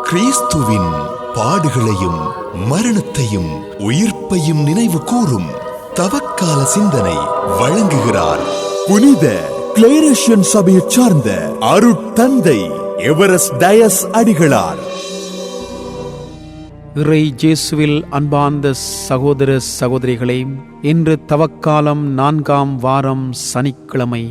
கிறிஸ்துவின் பாடுகளையும் மரணத்தையும் உயிர்ப்பையும் நினைவு கூறும் தவக்கால சிந்தனை வழங்குகிறார் புனித கிளேரேஷியன் சபையைச் சார்ந்த அருட்தந்தை எவரெஸ்ட் டயஸ் அடிகளார். இறை இயேசுவில் அன்பார்ந்த சகோதர சகோதரிகளே, இன்று தவக்காலம் 4ஆம் வாரம் சனிக்கிழமை.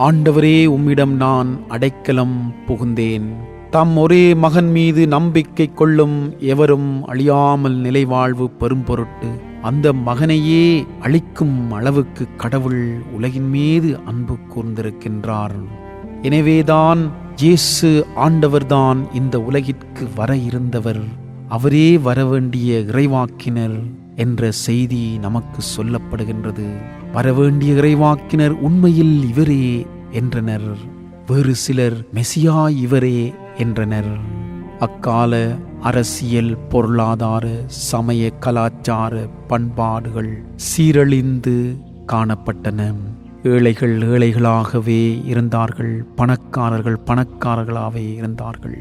ஆண்டவரே, உம்மிடம் நான் அடைக்கலம் புகுந்தேன். தம் ஒரே மகன் மீது நம்பிக்கை கொள்ளும் எவரும் அழியாமல் நிலைவாழ்வு பெரும் பொருட்டு அந்த மகனையே அழிக்கும் அளவுக்கு கடவுள் உலகின் மீது அன்பு கூர்ந்திருக்கின்றார். எனவேதான் இயேசு ஆண்டவர்தான் இந்த உலகிற்கு வர இருந்தவர், அவரே வரவேண்டிய இறைவாக்கினர் என்ற செய்தி நமக்கு சொல்லப்படுகின்றது. வரவேண்டிய இறைவாக்கினர் உண்மையில் இவரே என்றனர். வேறு சிலர் மெசியா இவரே என்றனர். அக்கால அரசியல், பொருளாதார, சமய, கலாச்சார பண்பாடுகள் சீரழிந்து காணப்பட்டன. ஏழைகள் ஏழைகளாகவே இருந்தார்கள், பணக்காரர்கள் பணக்காரர்களாகவே இருந்தார்கள்.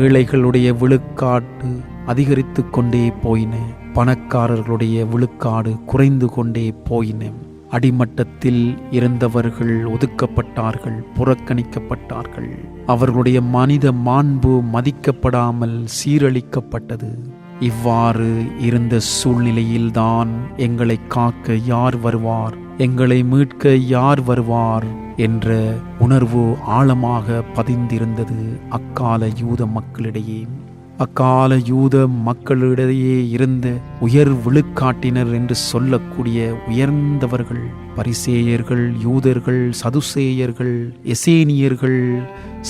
ஏழைகளுடைய விழுக்காடு அதிகரித்து கொண்டே போயின, பணக்காரர்களுடைய விழுக்காடு குறைந்து கொண்டே போயின. அடிமட்டத்தில் இருந்தவர்கள் ஒதுக்கப்பட்டார்கள், புறக்கணிக்கப்பட்டார்கள். அவர்களுடைய மனித மாண்பு மதிக்கப்படாமல் சீரழிக்கப்பட்டது. இவ்வாறு இருந்த சூழ்நிலையில்தான் எங்களை காக்க யார் வருவார், எங்களை மீட்க யார் வருவார் என்ற உணர்வு ஆழமாக பதிந்திருந்தது அக்கால யூத மக்களிடையே. அக்கால யூத மக்களிடையே இருந்த உயர் விழுக்காட்டினர் என்று சொல்லக்கூடிய உயர்ந்தவர்கள் பரிசேயர்கள், யூதர்கள், சதுசேயர்கள், எசேனியர்கள்,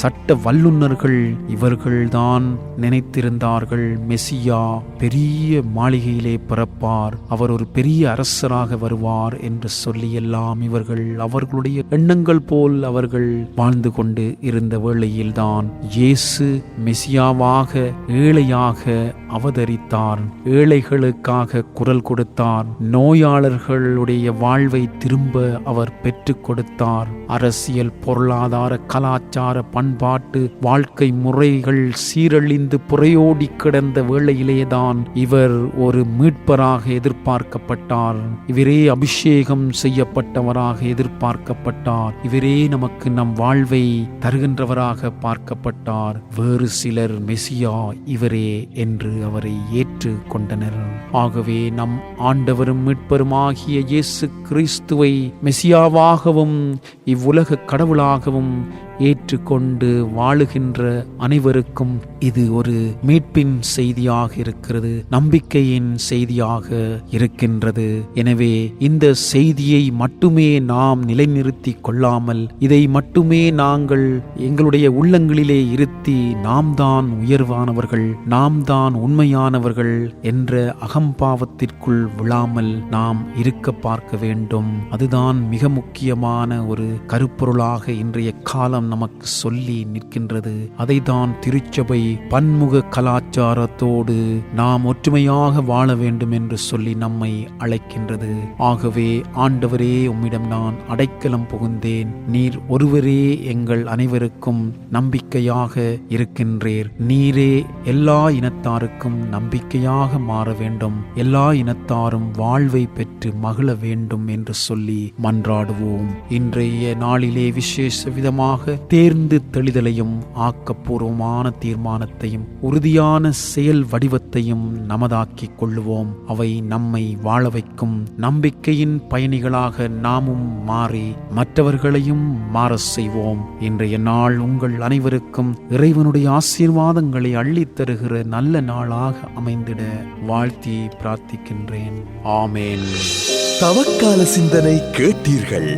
சட்ட வல்லுநர்கள், இவர்கள்தான் நினைத்திருந்தார்கள் மெசியா பெரிய மாளிகையிலே பிறப்பார், அவர் ஒரு பெரிய அரசராக வருவார் என்று சொல்லி எல்லாம் இவர்கள் அவர்களுடைய எண்ணங்கள் போல் அவர்கள் வாழ்ந்து கொண்டு இருந்த வேளையில்தான் இயேசு மெசியாவாக ஏழையாக அவதரித்தார். ஏழைகளுக்காக குரல் கொடுத்தார். நோயாளர்களுடைய வாழ்வை திரும்ப அவர் பெற்றுக் கொடுத்தார். அரசியல், பொருளாதார, கலாச்சார, பண்பாட்டு வாழ்க்கை முறைகள் சீரழிந்து புறையோடி கிடந்த வேளையிலேதான் இவர் ஒரு மீட்பராக எதிர்பார்க்கப்பட்டார். இவரே அபிஷேகம் செய்யப்பட்டவராக எதிர்பார்க்கப்பட்டார். இவரே நமக்கு நம் வாழ்வை தருகின்றவராக பார்க்கப்பட்டார். வேறு சிலர் மெசியா இவரே என்று அவரை ஏற்று கொண்டனர். ஆகவே நம் ஆண்டவரும் மீட்பருமாகிய இயேசு கிறிஸ்துவை மெசியாவாகவும் இவ்வுலக கடவுளாகவும் ஏற்றுக்கொண்டு வாழுகின்ற அனைவருக்கும் இது ஒரு மீட்பின் செய்தியாக இருக்கிறது, நம்பிக்கையின் செய்தியாக இருக்கின்றது. எனவே இந்த செய்தியை மட்டுமே நாம் நிலைநிறுத்தி கொள்ளாமல், இதை மட்டுமே நாங்கள் எங்களுடைய உள்ளங்களிலே இருத்தி நாம் தான் உயர்வானவர்கள், நாம் தான் உண்மையானவர்கள் என்ற அகம்பாவத்திற்குள் விழாமல் நாம் இருக்க பார்க்க வேண்டும். அதுதான் மிக முக்கியமான ஒரு கருப்பொருளாக இன்றைய காலம் நமக்கு சொல்லி நிற்கின்றது. அதைதான் திருச்சபை பன்முக கலாச்சாரத்தோடு நாம் ஒற்றுமையாக வாழ வேண்டும் என்று சொல்லி நம்மை அழைக்கின்றது. ஆகவே ஆண்டவரே, உம்மிடம் நான் அடைக்கலம் புகுந்தேன். நீர் ஒருவரே எங்கள் அனைவருக்கும் நம்பிக்கையாக இருக்கின்றீர். நீரே எல்லா இனத்தாருக்கும் நம்பிக்கையாக மாற வேண்டும், எல்லா இனத்தாரும் வாழ்வை பெற்று மகிழ வேண்டும் என்று சொல்லி மன்றாடுவோம். இன்றைய நாளிலே விசேஷ விதமாக தேர்ந்து தெளிதலையும் ஆக்கப்பூர்வமான தீர்மானத்தையும் உறுதியான செயல் வடிவத்தையும் நமதாக்கிக் கொள்ளுவோம். அவை நம்மை வாழ வைக்கும். நம்பிக்கையின் பயணிகளாக நாமும் மாறி மற்றவர்களையும் மாற செய்வோம். இன்றைய நாள் உங்கள் அனைவருக்கும் இறைவனுடைய ஆசீர்வாதங்களை அள்ளித் தருகிற நல்ல நாளாக அமைந்திட வாழ்த்தி பிரார்த்திக்கின்றேன். ஆமேன். தவக்கால சிந்தனை கேட்டீர்கள்.